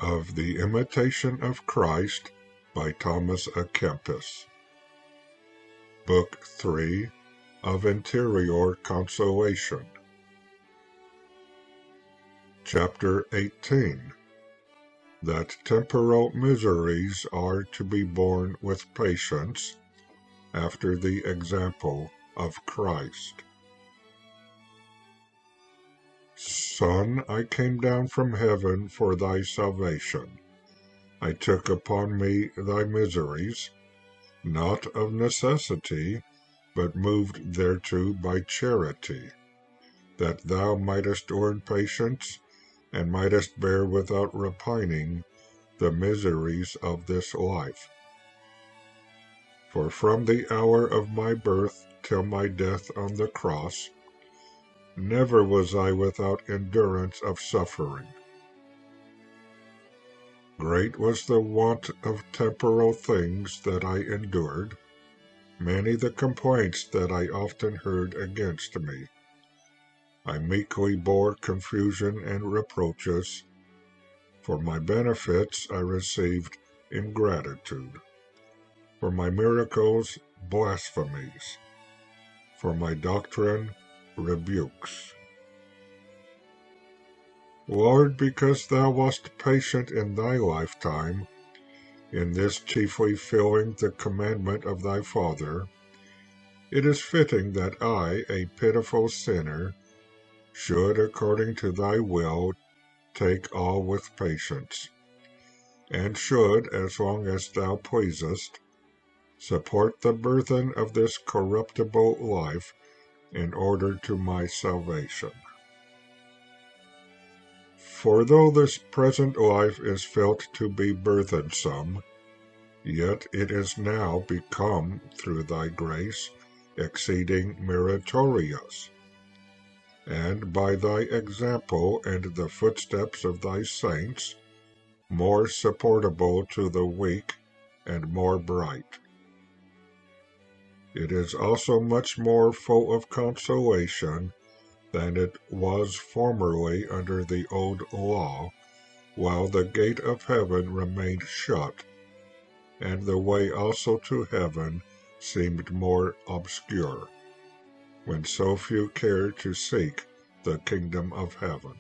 of the Imitation of Christ by Thomas A. Kempis. Book 3 of Interior Consolation. Chapter 18. That temporal miseries are to be borne with patience, after the example of Christ. Son, I came down from heaven for thy salvation. I took upon me thy miseries, not of necessity, but moved thereto by charity, that thou mightest earn patience, and mightest bear without repining the miseries of this life. For from the hour of my birth till my death on the cross, never was I without endurance of suffering. Great was the want of temporal things that I endured, many the complaints that I often heard against me. I meekly bore confusion and reproaches. For my benefits I received ingratitude. For my miracles, blasphemies. For my doctrine, rebukes. Lord, because thou wast patient in thy lifetime, in this chiefly filling the commandment of thy Father, it is fitting that I, a pitiful sinner, should, according to thy will, take all with patience, and should, as long as thou pleasest, support the burthen of this corruptible life in order to my salvation. For though this present life is felt to be burthensome, yet it is now become, through thy grace, exceeding meritorious, and by thy example and the footsteps of thy saints, more supportable to the weak and more bright. It is also much more full of consolation than it was formerly under the old law, while the gate of heaven remained shut, and the way also to heaven seemed more obscure, when so few cared to seek the kingdom of heaven.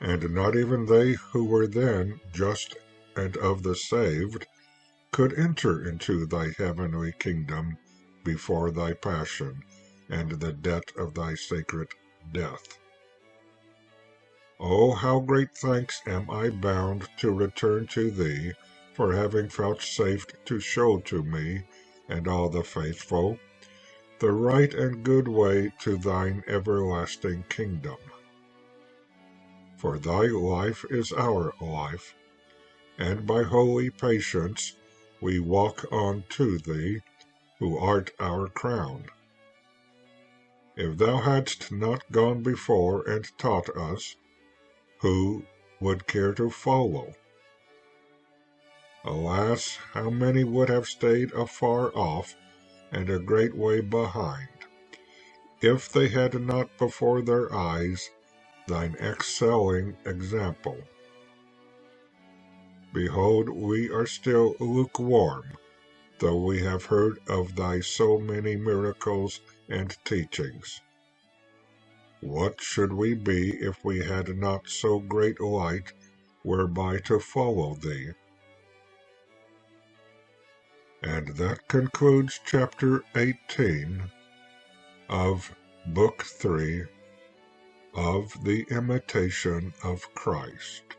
And not even they who were then just and of the saved could enter into thy heavenly kingdom before thy passion and the debt of thy sacred death. Oh, how great thanks am I bound to return to thee for having vouchsafed to show to me and all the faithful the right and good way to thine everlasting kingdom. For thy life is our life, and by holy patience we walk on to thee, who art our crown. If thou hadst not gone before and taught us, who would care to follow? Alas, how many would have stayed afar off and a great way behind, if they had not before their eyes thine excelling example. Behold, we are still lukewarm, though we have heard of thy so many miracles and teachings. What should we be if we had not so great light whereby to follow thee? And that concludes Chapter 18 of Book 3 of the Imitation of Christ.